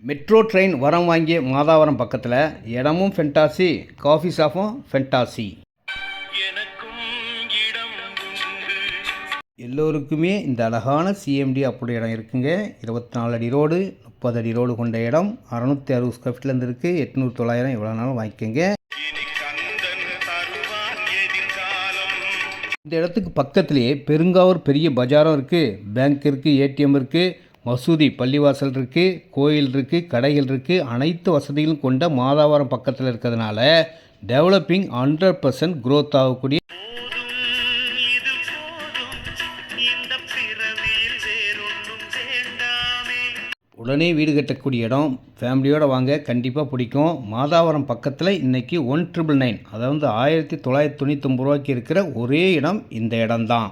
Metro train வரம் வாங்கிய மாதாவரம் பக்கத்தில் இடமும் ஃபென்டாசி, காஃபி ஷாப்பும் ஃபென்டாசி. எல்லோருக்குமே இந்த அழகான சிஎம்டி அப்படி இடம் இருக்குங்க. 24 அடி ரோடு, 30 அடி ரோடு கொண்ட இடம். 660 ஸ்கொயர் ஃபீட்லேருந்து இருக்குது. 800 900 எவ்வளோ நாளும் வாங்கிக்கோங்க. இந்த இடத்துக்கு பக்கத்திலேயே பெருங்காவூர் பெரிய பஜாரும் இருக்குது, பேங்க் இருக்குது, ஏடிஎம் இருக்குது, மசூதி பள்ளிவாசல் இருக்குது, கோயில் இருக்குது, கடைகள் இருக்குது. அனைத்து வசதிகளும் கொண்ட மாதாவரம் பக்கத்தில் இருக்கிறதுனால டெவலப்பிங் 100% க்ரோத் ஆகக்கூடிய உடனே வீடு கட்டக்கூடிய இடம். ஃபேமிலியோடு வாங்க, கண்டிப்பாக பிடிக்கும். மாதாவரம் பக்கத்தில் இன்றைக்கி 1999, அதாவது 1999 ரூபாய்க்கு இருக்கிற ஒரே இடம் இந்த இடம்தான்.